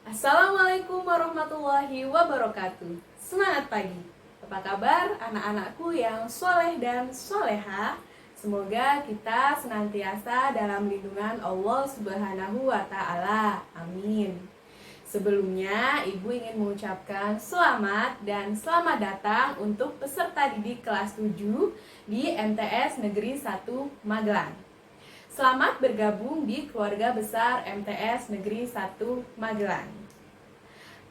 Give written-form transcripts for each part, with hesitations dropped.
Assalamualaikum warahmatullahi wabarakatuh. Semangat pagi. Apa kabar anak-anakku yang soleh dan soleha? Semoga kita senantiasa dalam lindungan Allah Subhanahu wa Ta'ala. Amin. Sebelumnya, Ibu ingin mengucapkan selamat dan selamat datang untuk peserta didik kelas 7 di MTS Negeri 1 Magelang. Selamat bergabung di keluarga besar MTS Negeri 1 Magelang.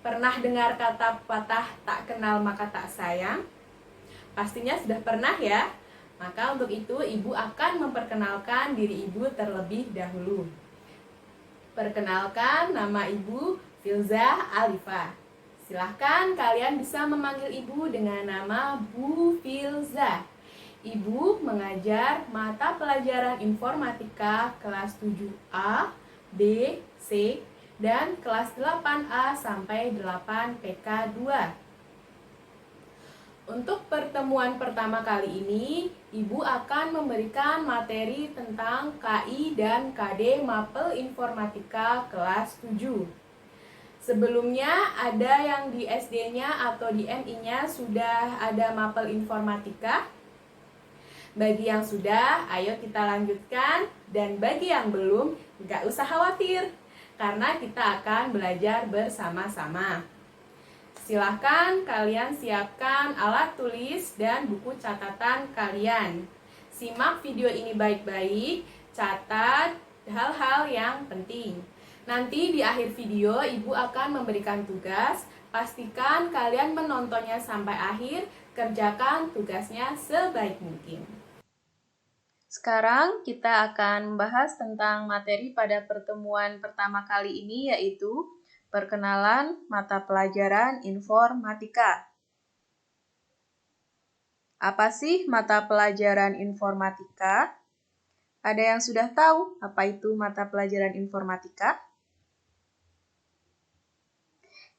Pernah dengar kata patah tak kenal maka tak sayang? Pastinya sudah pernah ya. Maka untuk itu Ibu akan memperkenalkan diri Ibu terlebih dahulu. Perkenalkan, nama Ibu Filza Alifa. Silahkan kalian bisa memanggil Ibu dengan nama Bu Filza. Ibu mengajar mata pelajaran informatika kelas 7A, B, C, dan kelas 8A sampai 8 PK2. Untuk pertemuan pertama kali ini, Ibu akan memberikan materi tentang KI dan KD Mapel Informatika kelas 7. Sebelumnya ada yang di SD-nya atau di MI-nya sudah ada Mapel Informatika? Bagi yang sudah, ayo kita lanjutkan. Dan bagi yang belum, gak usah khawatir, karena kita akan belajar bersama-sama. Silahkan kalian siapkan alat tulis dan buku catatan kalian. Simak video ini baik-baik, catat hal-hal yang penting. Nanti di akhir video, Ibu akan memberikan tugas. Pastikan kalian menontonnya sampai akhir, kerjakan tugasnya sebaik mungkin. Sekarang kita akan membahas tentang materi pada pertemuan pertama kali ini, yaitu perkenalan mata pelajaran informatika. Apa sih mata pelajaran informatika? Ada yang sudah tahu apa itu mata pelajaran informatika?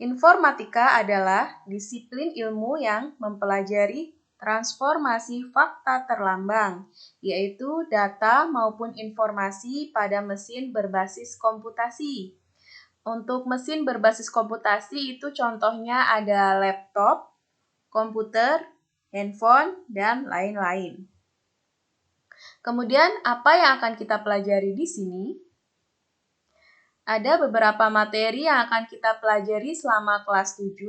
Informatika adalah disiplin ilmu yang mempelajari transformasi fakta terlambang, yaitu data maupun informasi pada mesin berbasis komputasi. Untuk mesin berbasis komputasi itu contohnya ada laptop, komputer, handphone, dan lain-lain. Kemudian apa yang akan kita pelajari di sini? Ada beberapa materi yang akan kita pelajari selama kelas 7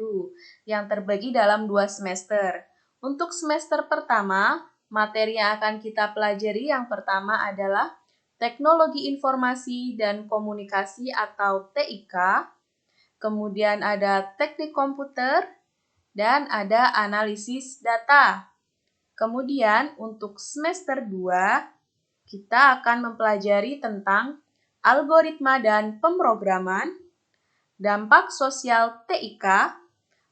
yang terbagi dalam 2 semester. Untuk semester pertama, materi yang akan kita pelajari yang pertama adalah Teknologi Informasi dan Komunikasi atau TIK, kemudian ada Teknik Komputer, dan ada Analisis Data. Kemudian untuk semester 2, kita akan mempelajari tentang algoritma dan pemrograman, dampak sosial TIK,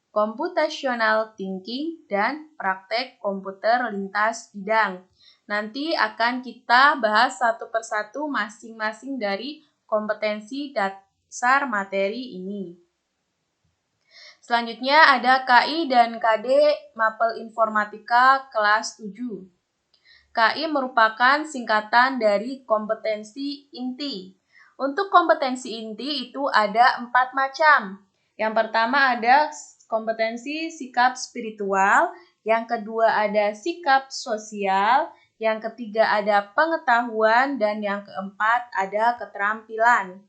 computational thinking, dan praktek komputer lintas bidang. Nanti akan kita bahas satu persatu masing-masing dari kompetensi dasar materi ini. Selanjutnya ada KI dan KD Mapel Informatika kelas 7. KI merupakan singkatan dari kompetensi inti. Untuk kompetensi inti itu ada 4 macam. Yang pertama ada kompetensi sikap spiritual, yang kedua ada sikap sosial, yang ketiga ada pengetahuan, dan yang keempat ada keterampilan.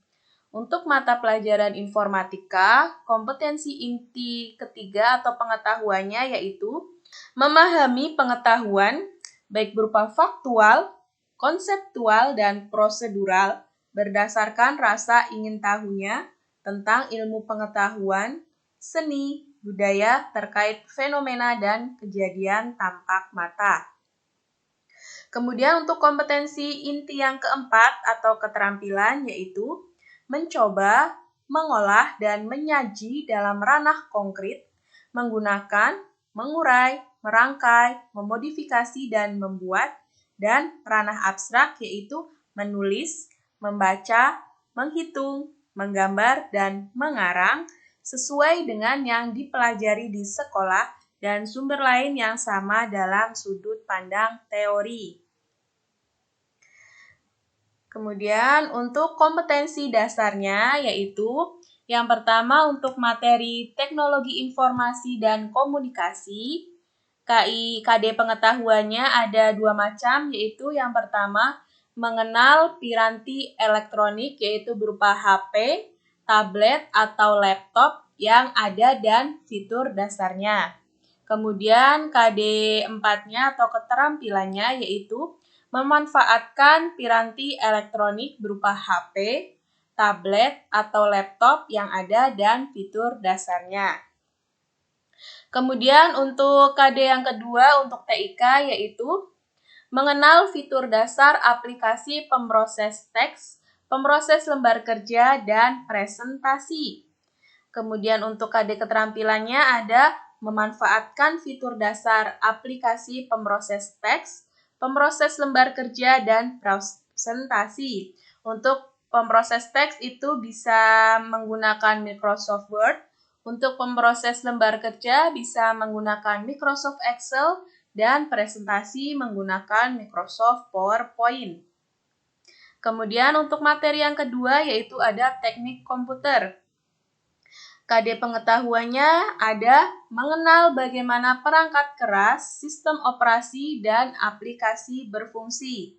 Untuk mata pelajaran informatika, kompetensi inti ketiga atau pengetahuannya yaitu memahami pengetahuan, baik berupa faktual, konseptual, dan prosedural, berdasarkan rasa ingin tahunya tentang ilmu pengetahuan, seni, budaya terkait fenomena dan kejadian tampak mata. Kemudian untuk kompetensi inti yang keempat atau keterampilan yaitu mencoba, mengolah, dan menyaji dalam ranah konkret, menggunakan, mengurai, merangkai, memodifikasi, dan membuat, dan ranah abstrak yaitu menulis, membaca, menghitung, menggambar, dan mengarang sesuai dengan yang dipelajari di sekolah dan sumber lain yang sama dalam sudut pandang teori. Kemudian untuk kompetensi dasarnya yaitu yang pertama untuk materi teknologi informasi dan komunikasi. KD pengetahuannya ada dua macam, yaitu yang pertama mengenal piranti elektronik yaitu berupa HP, tablet, atau laptop yang ada dan fitur dasarnya. Kemudian KD 4-nya atau keterampilannya yaitu memanfaatkan piranti elektronik berupa HP, tablet, atau laptop yang ada dan fitur dasarnya. Kemudian untuk KD yang kedua untuk TIK yaitu mengenal fitur dasar aplikasi pemroses teks, pemroses lembar kerja, dan presentasi. Kemudian untuk KD keterampilannya ada memanfaatkan fitur dasar aplikasi pemroses teks, pemroses lembar kerja, dan presentasi. Untuk pemroses teks itu bisa menggunakan Microsoft Word, untuk pemroses lembar kerja bisa menggunakan Microsoft Excel, dan presentasi menggunakan Microsoft PowerPoint. Kemudian untuk materi yang kedua yaitu ada teknik komputer. KD pengetahuannya ada mengenal bagaimana perangkat keras, sistem operasi, dan aplikasi berfungsi.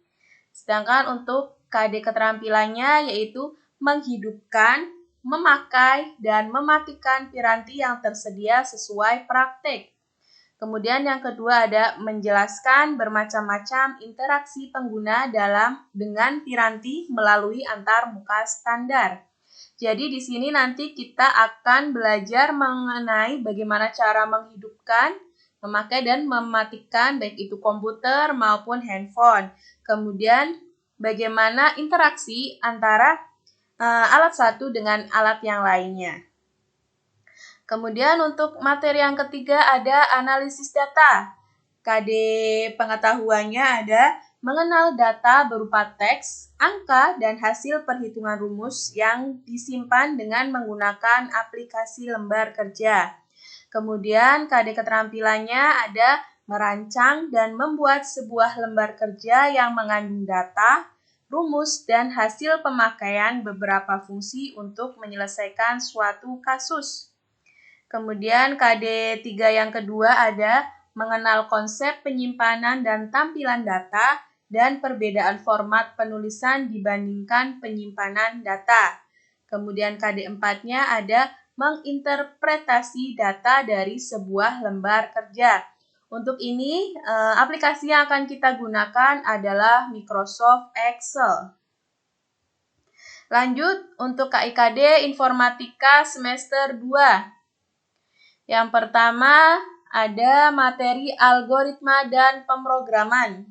Sedangkan untuk KD keterampilannya yaitu menghidupkan, memakai, dan mematikan piranti yang tersedia sesuai praktek. Kemudian yang kedua ada menjelaskan bermacam-macam interaksi pengguna dengan piranti melalui antarmuka standar. Jadi di sini nanti kita akan belajar mengenai bagaimana cara menghidupkan, memakai, dan mematikan baik itu komputer maupun handphone. Kemudian bagaimana interaksi antara alat satu dengan alat yang lainnya. Kemudian untuk materi yang ketiga ada analisis data. KD pengetahuannya ada mengenal data berupa teks, angka, dan hasil perhitungan rumus yang disimpan dengan menggunakan aplikasi lembar kerja. Kemudian KD keterampilannya ada merancang dan membuat sebuah lembar kerja yang mengandung data, rumus, dan hasil pemakaian beberapa fungsi untuk menyelesaikan suatu kasus. Kemudian KD 3 yang kedua ada mengenal konsep penyimpanan dan tampilan data dan perbedaan format penulisan dibandingkan penyimpanan data. Kemudian KD 4-nya ada menginterpretasi data dari sebuah lembar kerja. Untuk ini, aplikasi yang akan kita gunakan adalah Microsoft Excel. Lanjut untuk KIKD Informatika semester 2. Yang pertama ada materi algoritma dan pemrograman.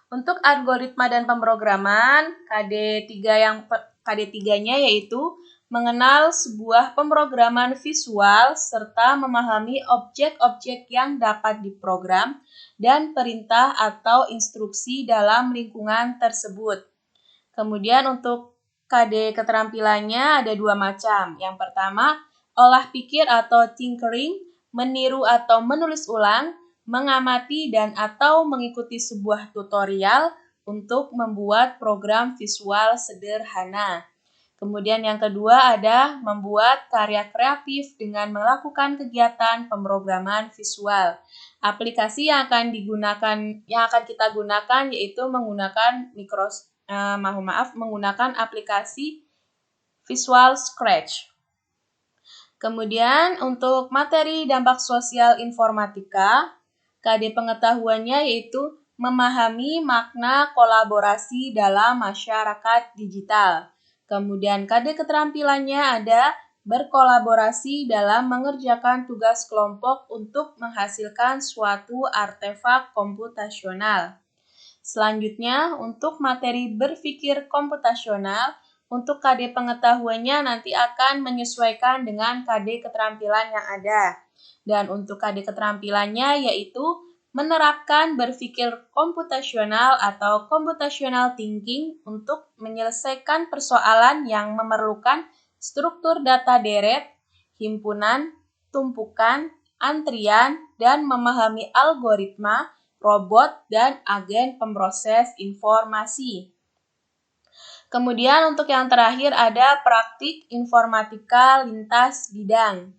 Untuk algoritma dan pemrograman, KD 3-nya yaitu mengenal sebuah pemrograman visual serta memahami objek-objek yang dapat diprogram dan perintah atau instruksi dalam lingkungan tersebut. Kemudian untuk KD keterampilannya ada dua macam. Yang pertama, olah pikir atau tinkering, meniru atau menulis ulang, mengamati dan atau mengikuti sebuah tutorial untuk membuat program visual sederhana. Kemudian yang kedua ada membuat karya kreatif dengan melakukan kegiatan pemrograman visual. Aplikasi yang akan kita gunakan yaitu menggunakan menggunakan aplikasi Visual Scratch. Kemudian untuk materi dampak sosial informatika, KD pengetahuannya yaitu memahami makna kolaborasi dalam masyarakat digital. Kemudian KD keterampilannya ada berkolaborasi dalam mengerjakan tugas kelompok untuk menghasilkan suatu artefak komputasional. Selanjutnya, untuk materi berpikir komputasional, untuk KD pengetahuannya nanti akan menyesuaikan dengan KD keterampilan yang ada. Dan untuk KD keterampilannya yaitu menerapkan berpikir komputasional atau computational thinking untuk menyelesaikan persoalan yang memerlukan struktur data deret, himpunan, tumpukan, antrian, dan memahami algoritma, robot, dan agen pemroses informasi. Kemudian untuk yang terakhir ada praktik informatika lintas bidang.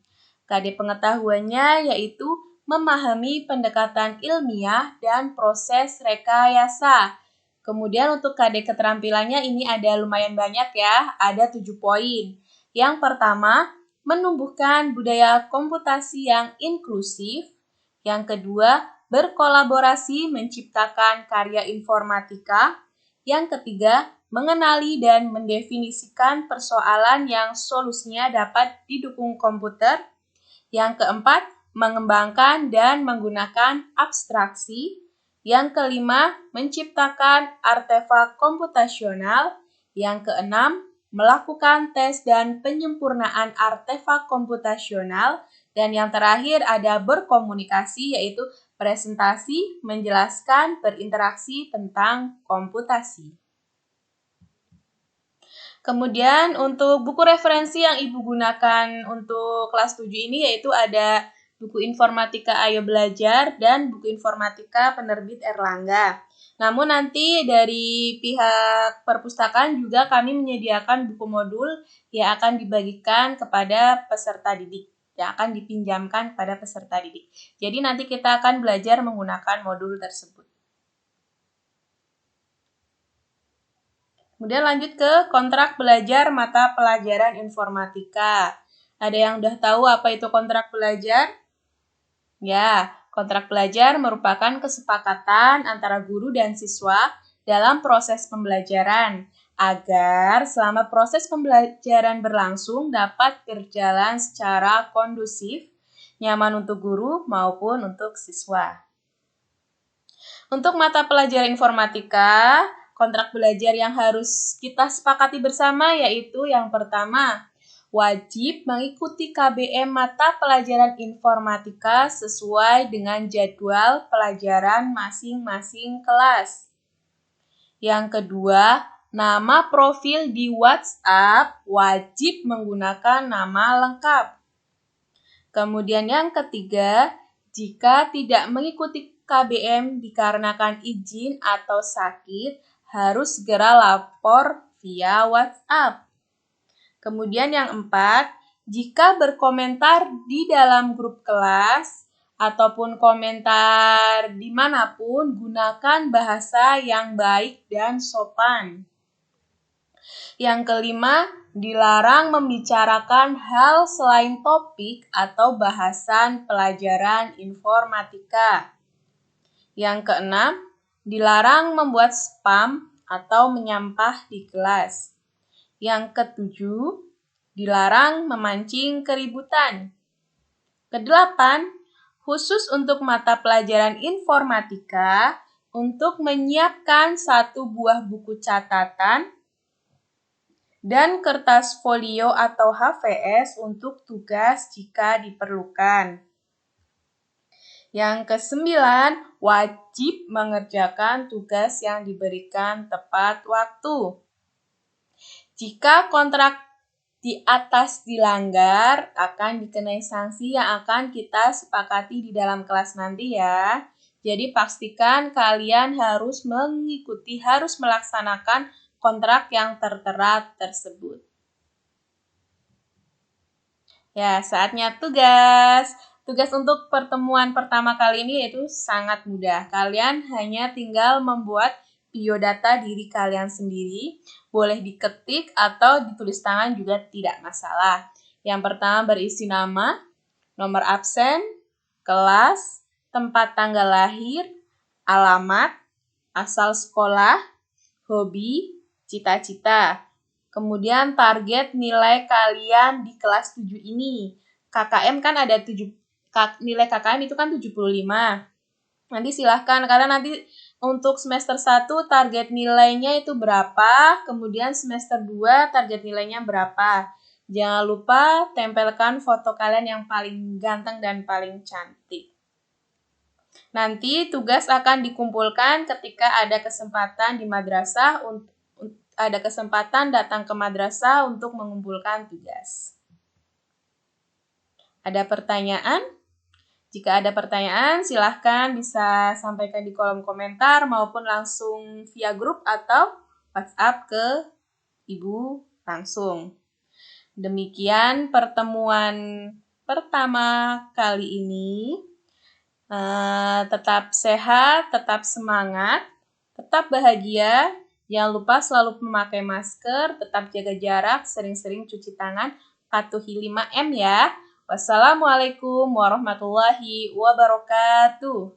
KD pengetahuannya yaitu memahami pendekatan ilmiah dan proses rekayasa. Kemudian untuk KD keterampilannya ini ada lumayan banyak ya, ada 7 poin. Yang pertama, menumbuhkan budaya komputasi yang inklusif. Yang kedua, berkolaborasi menciptakan karya informatika. Yang ketiga, mengenali dan mendefinisikan persoalan yang solusinya dapat didukung komputer. Yang keempat, mengembangkan dan menggunakan abstraksi. Yang kelima, menciptakan artefak komputasional. Yang keenam, melakukan tes dan penyempurnaan artefak komputasional. Dan yang terakhir ada berkomunikasi, yaitu presentasi, menjelaskan, berinteraksi tentang komputasi. Kemudian untuk buku referensi yang Ibu gunakan untuk kelas 7 ini yaitu ada buku Informatika Ayo Belajar dan buku Informatika penerbit Erlangga. Namun nanti dari pihak perpustakaan juga kami menyediakan buku modul yang akan dibagikan kepada peserta didik, yang akan dipinjamkan kepada peserta didik. Jadi nanti kita akan belajar menggunakan modul tersebut. Kemudian lanjut ke kontrak belajar mata pelajaran informatika. Ada yang udah tahu apa itu kontrak belajar? Ya, kontrak belajar merupakan kesepakatan antara guru dan siswa dalam proses pembelajaran agar selama proses pembelajaran berlangsung dapat berjalan secara kondusif, nyaman untuk guru maupun untuk siswa. Untuk mata pelajaran informatika, kontrak belajar yang harus kita sepakati bersama yaitu yang pertama, wajib mengikuti KBM mata pelajaran informatika sesuai dengan jadwal pelajaran masing-masing kelas. Yang kedua, nama profil di WhatsApp wajib menggunakan nama lengkap. Kemudian yang ketiga, jika tidak mengikuti KBM dikarenakan izin atau sakit, harus segera lapor via WhatsApp. Kemudian yang empat, jika berkomentar di dalam grup kelas ataupun komentar dimanapun, gunakan bahasa yang baik dan sopan. Yang kelima, dilarang membicarakan hal selain topik atau bahasan pelajaran informatika. Yang keenam, dilarang membuat spam atau menyampah di kelas. Yang ketujuh, dilarang memancing keributan. Kedelapan, khusus untuk mata pelajaran informatika, untuk menyiapkan 1 buah buku catatan dan kertas folio atau HVS untuk tugas jika diperlukan. Yang kesembilan, wajib mengerjakan tugas yang diberikan tepat waktu. Jika kontrak di atas dilanggar, akan dikenai sanksi yang akan kita sepakati di dalam kelas nanti ya. Jadi pastikan kalian harus melaksanakan kontrak yang tertera tersebut. Ya, saatnya tugas. Tugas untuk pertemuan pertama kali ini yaitu sangat mudah. Kalian hanya tinggal membuat biodata diri kalian sendiri. Boleh diketik atau ditulis tangan juga tidak masalah. Yang pertama berisi nama, nomor absen, kelas, tempat tanggal lahir, alamat, asal sekolah, hobi, cita-cita. Kemudian target nilai kalian di kelas 7 ini. KKM kan ada nilai KKM itu kan 75. Nanti silahkan, karena nanti untuk semester 1 target nilainya itu berapa, kemudian semester 2 target nilainya berapa. Jangan lupa tempelkan foto kalian yang paling ganteng dan paling cantik. Nanti tugas akan dikumpulkan ketika ada kesempatan di madrasah, ada kesempatan datang ke madrasah untuk mengumpulkan tugas. Ada pertanyaan? Jika ada pertanyaan, silahkan bisa sampaikan di kolom komentar maupun langsung via grup atau WhatsApp ke Ibu langsung. Demikian pertemuan pertama kali ini. Tetap sehat, tetap semangat, tetap bahagia. Jangan lupa selalu memakai masker, tetap jaga jarak, sering-sering cuci tangan, patuhi 5M ya. Wassalamualaikum warahmatullahi wabarakatuh.